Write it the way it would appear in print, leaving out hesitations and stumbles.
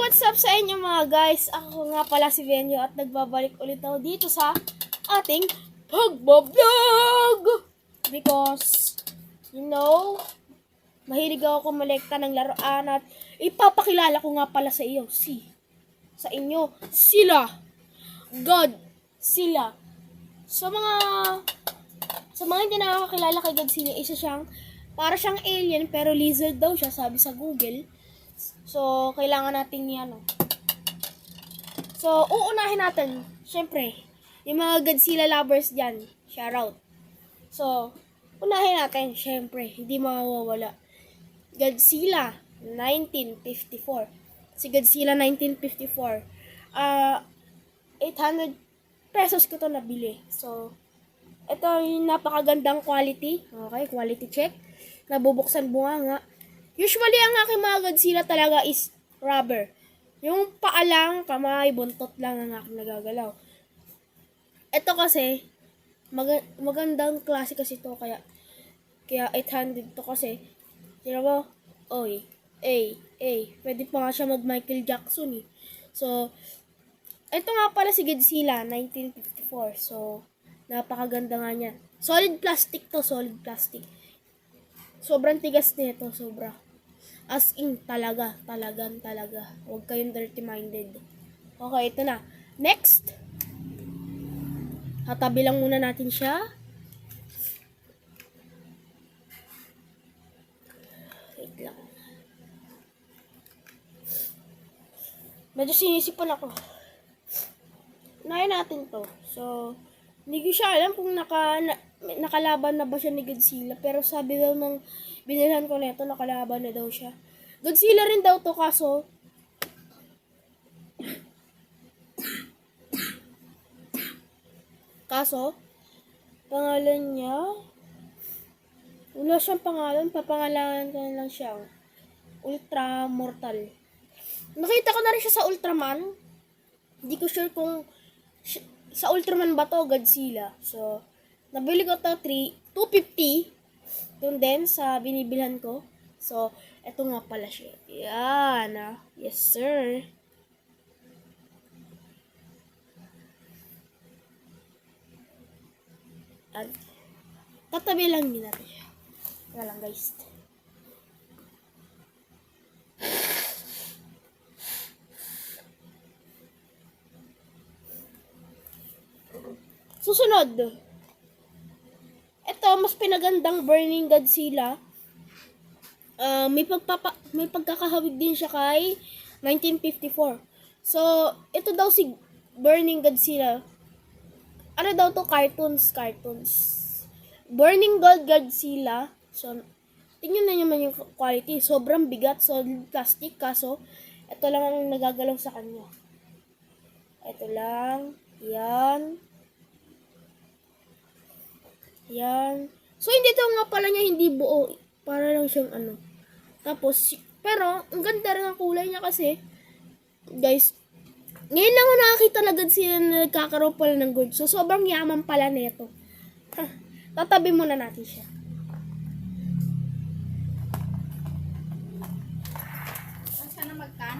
what's up sa inyo mga guys? Ako nga pala si Venyo at nagbabalik ulit ako dito sa ating pagbablog! Because, mahilig ako kumolekta ng laruan at ipapakilala ko nga pala sa iyo, sa inyo, sila, Godzilla. Sa mga hindi nakakakilala kay Godzilla, para siyang alien pero lizard daw siya, sabi sa Google. So, kailangan natin So, uunahin natin, syempre, yung mga Godzilla lovers dyan, shoutout. So, unahin natin, syempre, hindi mawawala. Godzilla 1954. Si Godzilla 1954. 800 pesos ko to nabili. So, ito yung napakagandang quality. Okay, quality check. Nabubuksan bunga nga. Usually, ang aking mga Godzilla talaga is rubber. Yung paa lang, kamay, buntot lang ang aking nagagalaw. Ito kasi, magandang klase kasi ito. Kaya 800 to kasi. Sino ba? Pwede pa nga siya mag-Michael Jackson eh. So, ito nga pala si Godzilla 1954. So, napakaganda nga niya. Solid plastic to, solid plastic. Sobrang tigas nito, sobra. As in, talaga. Huwag kayong dirty-minded. Okay, ito na. Next. Hatabi lang muna natin siya. Wait lang. Medyo sinisipan ako. Unahin natin to. So, hindi ko siya alam kung nakalaban na ba siya ni Godzilla. Pero sabi daw nung binilhan ko nito, nakalaban na daw siya. Godzilla rin daw to, kaso, pangalan niya, wala siyang pangalan, papangalanan ko na lang siya. Ultra Mortal. Nakita ko na rin siya sa Ultraman. Hindi ko sure kung sa Ultraman ba to, Godzilla. So, nabili ko to 250. Doon din sa binibilhan ko. So, eto nga pala siya. Yan. Yes, sir. At tatabi lang din natin siya. Kaya lang, guys. Susunod. Ito, mas pinagandang Burning Godzilla. May pagkakahawig din siya kay 1954. So, ito daw si Burning Godzilla. Ano daw to? Cartoons. Burning Godzilla. So, tingnan na naman yung quality. Sobrang bigat, solid plastic. Kaso, ito lang ang nagagalaw sa kanya. Ito lang. Yan. So, hindi daw nga pala niya hindi buo. Para lang siyang Tapos, pero, ang ganda rin ang kulay niya kasi, guys, ngayon lang ako nakakita na Godzilla na nagkakaroon pala ng gold. So, sobrang yaman pala nito. Tatabi muna natin siya. Saan siya na magkan?